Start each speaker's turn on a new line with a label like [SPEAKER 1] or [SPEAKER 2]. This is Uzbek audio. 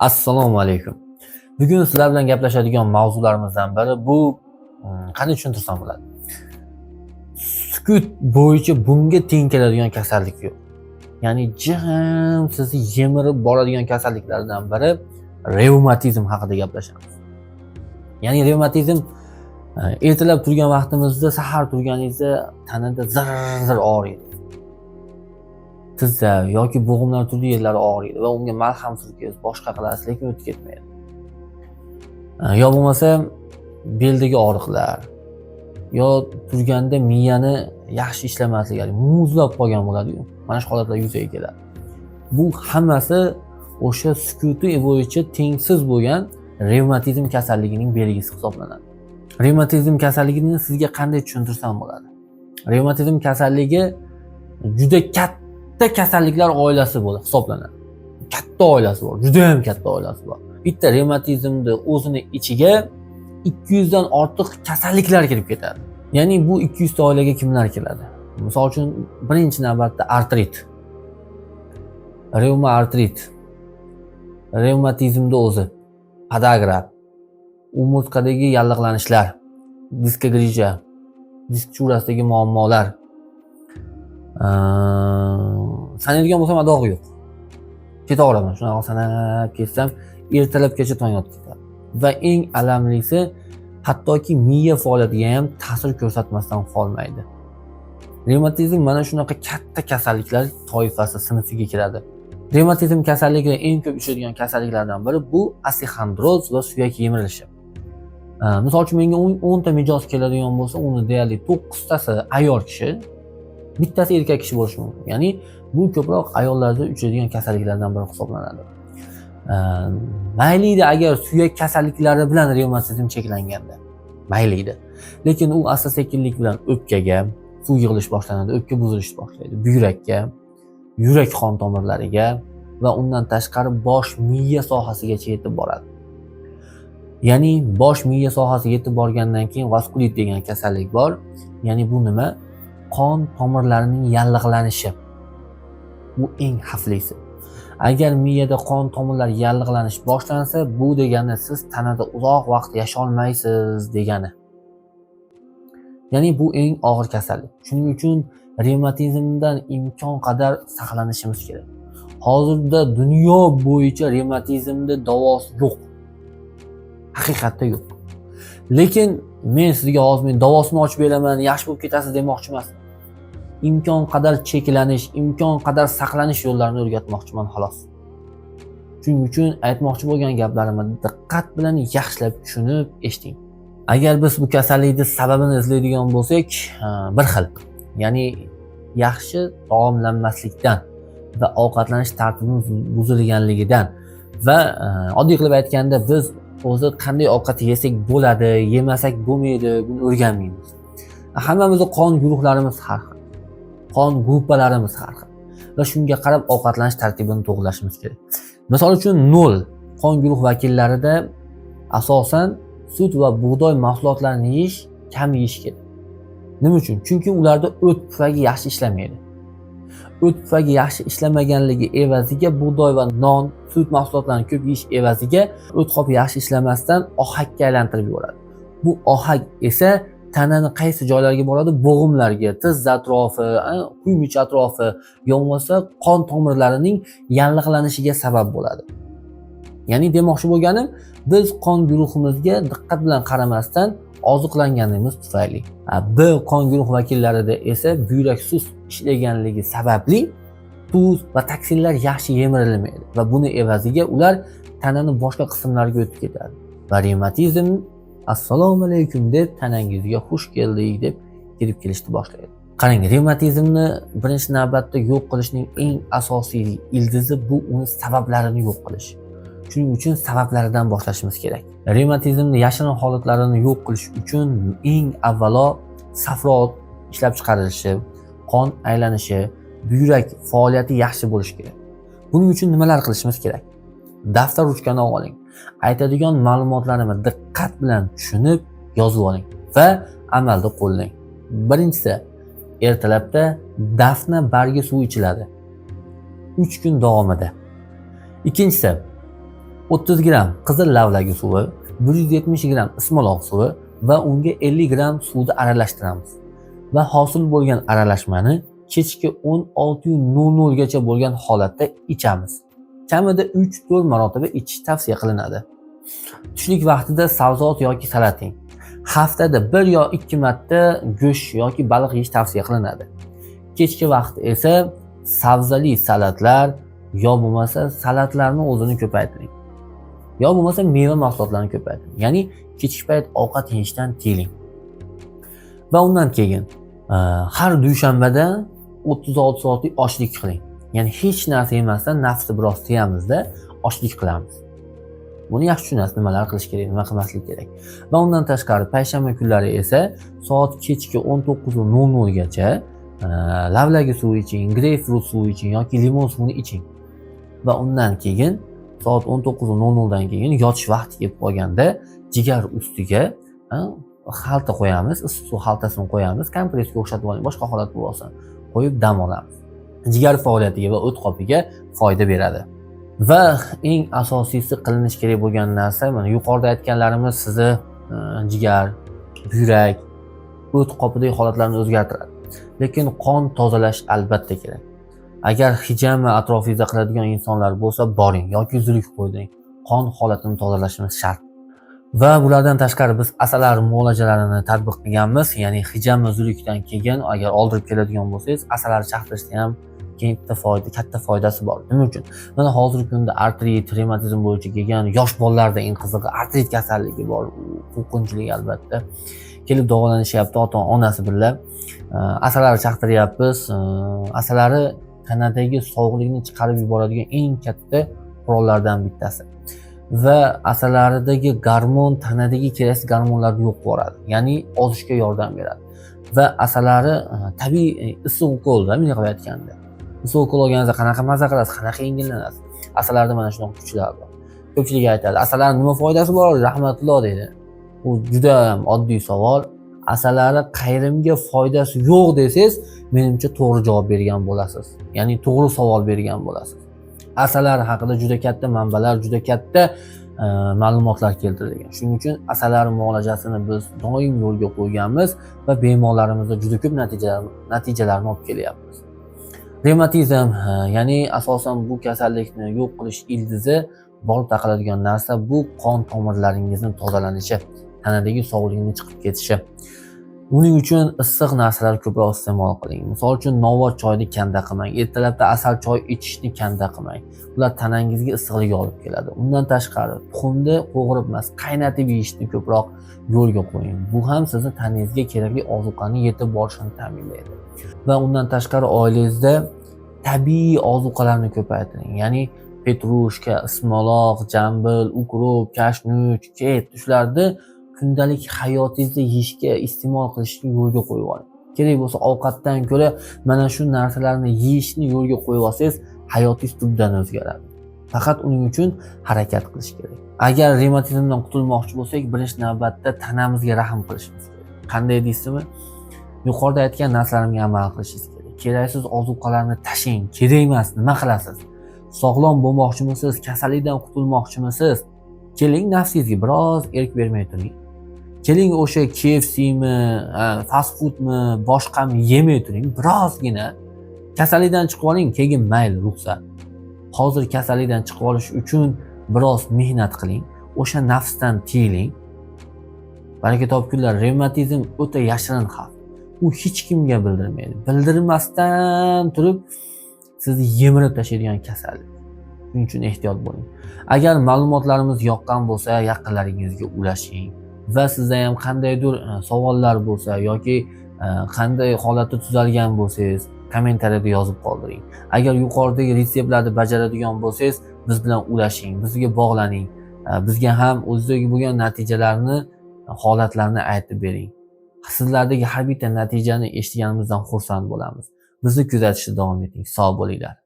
[SPEAKER 1] Assalomu alaykum. Bugun sizlar bilan gaplashadigan mavzularimizdan biri bu qanday tushuntirsam bo'ladi. Sukut bo'yicha bunga teng keladigan kasallik yo'q. Ya'ni jim sizni yemirib boradigan kasalliklardan biri revmatizm haqida gaplashamiz. Ya'ni revmatizm ertalab turgan vaqtimizda, sahar turganingizda tanada zir og'riydi. Tizza yoki bo'g'imlar turli yerlari og'riydi va unga malham surkaysiz, boshqa qilasiz, lekin o'tib ketmaydi. Yo bo'lmasa beldagi og'riqlar, yo turganda miyani yaxshi ishlamasligi, muzlab qolgan bo'ladi-ku. Mana shu holatlar yuzaga keladi. Bu hammasi o'sha sukuti bo'yicha tengsiz bo'lgan revmatizm kasalligining belgisi hisoblanadi. Revmatizm kasalligini sizga qanday tushuntirsam bo'ladi? Revmatizm kasalligi juda katta kasalliklar oilasi bo'lib hisoblanadi. Katta oilasi bor, juda ham katta oilasi bor. Bitta revmatizmni o'zini ichiga 200 dan ortiq kasalliklar kirib ketadi. Ya'ni bu 200 ta oilaga kimlar kiradi? Misol uchun birinchi navbatda artrit. Revma artrit. Revmatizmda o'zi, podagra, umurtqadagi yallig'lanishlar, disk grija, disk churasidagi muammolar. Sanaydigan bo'lsam adog'i yo'q. Ketaveraman, shunaqa sanab ketsam ertalabgacha tong otib ketadi. Va eng alamlisi, hattoki miya faoliyatiga ham ta'sir ko'rsatmasdan qolmaydi. Revmatizm mana shunaqa katta kasalliklar toifasi sinfiga kiradi. Revmatizm kasalligi eng ko'p uchraydigan kasalliklardan biri bu osteoxondroz va suyak yemirilishi. Misol uchun menga 10 ta mijoz keladigan bo'lsa, uni deyarli 9 tasi ayol kishi, bittasi erkak kishi bo'lishi mumkin. Ya'ni bu ko'proq ayollarda uchraydigan kasalliklardan biri hisoblanadi. Mayli agar suyak kasalliklari bilan revmatizm cheklanganda, mayli. Lekin u asta-sekinlik bilan o'pkaga suv yig'ilish boshlanadi, o'pka buzilish boshlaydi, buyrakka, yurak qon tomirlariga va undan tashqari bosh miya sohasigacha yetib boradi. Ya'ni bosh miya sohasiga yetib borgandan keyin vaskulit degan kasallik bor. Ya'ni bu nima? Qon tomirlarining yallig'lanishi. Bu eng xavflisi. Agar miyada qon tomirlari yallig'lanish boshlansa, bu degani siz tanada uzoq vaqt yasholmaysiz degani. Ya'ni bu eng og'ir kasallik. Shuning uchun revmatizmdan imkon qadar saqlanishimiz kerak. Hozirda dunyo bo'yicha revmatizmda davosi yo'q. Haqiqatda yo'q. Lekin men sizga hozir davosini ochib beraman, yaxshi bo'lib ketasiz demoqchi emasman. Imkon qadar cheklanish, imkon qadar saqlanish yo'llarini o'rgatmoqchiman xolos. Shuning uchun aytmoqchi bo'lgan gaplarimni diqqat bilan yaxshilab tushunib eshiting. Agar biz bu kasallikning sababini izlaydigan bo'lsak, bir xil. Ya'ni yaxshi taomlanmaslikdan va ovqatlanish tartibimiz buzilganligidan va oddiy qilib aytganda biz o'zi qanday ovqat yesak bo'ladi, yemasak bo'lmaydi, buni o'rganmaymiz. Hammamizning qon guruhlarimiz har xil. Qon gruppalarimiz har xil. Va shunga qarab ovqatlanish tartibini to'g'rilashimiz kerak. Misol uchun 0 qon guruh vakillarida asosan sut va bug'doy mahsulotlarini kam yeyish kerak. Nima uchun? Chunki ularda o't pufagi yaxshi ishlamaydi. O't pufagi yaxshi ishlamaganligi evaziga bug'doy va non, sut mahsulotlarini ko'p yeyish evaziga o't qopi yaxshi ishlamasdan ohakka aylantirib yuboradi. Bu ohak esa tanani qaysi joylarga boradi? Bo'g'imlarga, tizza atrofi, quymich atrofi, bo'lmasa qon tomirlarining yallig'lanishiga sabab bo'ladi. Ya'ni demoqchi bo'lganim, biz qon guruhimizga diqqat bilan qaramasdan oziqlanganimiz tufayli. B qon guruh vakillarida esa buyrak sust ishlaganligi sababli tuz va toksinlar yaxshi yemirilmaydi va buni evaziga ular tananing boshqa qismlariga o'tib ketadi. Va revmatizm assalomu alaykum deb tanangizga xush keldik deb kirib kelishni boshlaydi. Qarang, revmatizmni birinchi navbatda yo'q qilishning eng asosiy ildizi bu uni sabablarini yo'q qilish. Shuning uchun sabablaridan boshlashimiz kerak. Revmatizmning yashirin holatlarini yo'q qilish uchun eng avvalo safro ishlab chiqarilishi, qon aylanishi, buyrak faoliyati yaxshi bo'lishi kerak. Buning uchun nimalar qilishimiz kerak? Daftar ruchkani oling. Aytadigan ma'lumotlarimni diqqat bilan tushunib yozib oling va amalda qo'llang. Birinchisi, ertalabda dafna bargi suvi ichiladi 3 kun davomida. Ikkinchisi, 30 gram qizil lavlagi suvi, 170 gram ismaloq suvi va unga 50 gram suvni aralashtiramiz. Va hosil bo'lgan aralashmani kechki 16:00 gacha bo'lgan holatda ichamiz. Kamida 3-4 marotaba ichish tavsiya qilinadi. Tushlik vaqtida sabzavot yoki salating. Haftada 1 yo 2 marta go'sht yoki baliq yeyish tavsiya qilinadi. Kechki vaqt esa sabzali salatlar yo bo'lmasa salatlarni o'zini ko'paytiring. Yo bo'lmasa meva mahsulotlarini ko'paytiring. Ya'ni kechki payt ovqat yeyishdan tiyiling. Va undan keyin har dushanbada 36 soatlik ochlik qiling. Ya'ni hech narsa yemasdan nafsni biroz tiyamizda ochlik qilamiz. Buni yaxshi tushunasiz, nimalar qilish kerak, nima qilmaslik kerak. Va undan tashqari payshanba kunlari esa soat kechki 19:00 gacha lavlagi suv iching, greypfrut suvi iching yoki limon suvini iching. Va undan keyin soat 19:00 dan keyin yotish vaqti kelib qolganda jigar ustiga xalta qo'yamiz, issiq suv xaltasini qo'yamiz, kompressga o'xshatib oling, boshqa holat bo'lsa qo'yib dam olamiz. Jigar faoliyatiga va o't qopiga foyda beradi. Va eng asosiysi qilinish kerak bo'lgan narsa, mana yuqorida aytganlarimiz sizni jigar, buyrak, o't qopidagi holatlarni o'zgartiradi. Lekin qon tozalash albatta kerak. Agar hijama atrofingizda qiladigan insonlar bo'lsa, boring yoki zulik qo'ying. Qon holatini tozalashimiz shart. Va bulardan tashqari biz asalari muolajalarini tatbiq qilganmiz. Ya'ni hijama zulikdan keyin agar oldirib keladigan bo'lsangiz, asalari chaqtirishda ham katta foydasi bor. Nima uchun? Mana hozirgi kunda artrit, revmatizm bo'yicha kelgan yosh bolalarda eng qizig'i artrit kasalligi bor. Qo'rqinchli albatta. Kelib davolanishyapti ota-onasi bilan. Asalari chaqtiryapmiz. Asalari tanadagi sovuqlikni chiqarib yuboradigan eng katta qurollardan bittasi. Va asalaridagi gormon tanadagi keraksiz gormonlarni yo'q qiladi. Ya'ni ozishga yordam beradi. Va asalari tabiiy issiq ukolda, bunday qilib aytganda. Issiq ukol olganingizda qanaqa maza qilasiz, qanaqa yengillanasiz. Asalarda mana shunaqa kuchlar bor. Ko'pchilik aytadi, asalari nima foydasi bor, rahmatulloh deydi. Bu juda ham oddiy savol. Asalari qayrimga foydasi yo'q desangiz, menimcha to'g'ri javob bergan bo'lasiz. Ya'ni to'g'ri savol bergan bo'lasiz. Asallar haqida juda katta manbalar, juda katta ma'lumotlar keltirilgan. Shuning uchun asallar muolajasini biz doim yo'lga qo'yganmiz va bemorlarimizda juda ko'p natijalarni olib kelyapmiz. Revmatizm, ya'ni asosan bu kasallikni yo'q qilish ildizi borib taqaladigan narsa bu qon tomirlaringizni tozalanishi, tanadagi sovuqlikni chiqib ketishi. Uning uchun issiq narsalar ko'proq iste'mol qiling. Misol uchun novvoy choyni kanda qilmang, ertalabda asal choy ichishni kanda qilmang. Ular tanangizga issiqlik olib keladi. Undan tashqari tuxumni qo'g'irib emas, qaynatib yeyishni ko'proq yo'lga qo'ying. Bu ham sizni tanangizga kerakli ozuqani yetib borishini ta'minlaydi. Va undan tashqari oilangizda tabiiy ozuqalarni ko'paytiring. Ya'ni petrushka, ismaloq, jambil, ukrop, kashnuch, ket shularni kundalik hayotingizda yeyishga iste'mol qilishni yo'lga qo'yib oling. Kerak bo'lsa ovqatdan ko'ra mana shu narsalarni yeyishni yo'lga qo'yib olsangiz, hayotingiz tubdan o'zgaradi. Faqat uning uchun harakat qilish kerak. Agar revmatizmdan qutulmoqchi bo'lsak, birinchi navbatda tanamizga rahm qilishimiz kerak. Qanday deysizmi? Yuqorida aytgan narsalarimga amal qilishingiz kerak. Keraksiz ozuqalarni tashing. Kerak emas, nima qilasiz? Sog'lom bo'lmoqchimisiz? Kasallikdan qutulmoqchimisiz? Keling, nafsingizga biroz erk bermay turing. Keling, o'sha KFC'mi, fast foodmi, boshqami yemay turing. Birozgina kasallikdan chiqib oling, keyin mayli, ruxsat. Hozir kasallikdan chiqib olish uchun biroz mehnat qiling. O'sha nafsdan tiyiling. Baraka topkunlar, revmatizm o'ta yashirin xavf. U hech kimga bildirmaydi. Bildirmasdan turib sizni yemirib tashlaydigan kasallik. Shuning uchun ehtiyot bo'ling. Agar ma'lumotlarimiz yoqqan bo'lsa, yaqinlaringizga ulashing va sizda ham qandaydir savollar bo'lsa yoki qanday holatda tuzalgan bo'lsangiz, kommentariyada yozib qoldiring. Agar yuqoridagi retseptlarni bajaradigan bo'lsangiz, biz bilan ulashing, bizga bog'laning. Bizga ham o'zidagi bo'lgan natijalarni, holatlarni aytib bering. Sizlardagi har bitta natijani eshitganimizdan xursand bo'lamiz. Bizni kuzatishda davom eting. Sog' bo'linglar.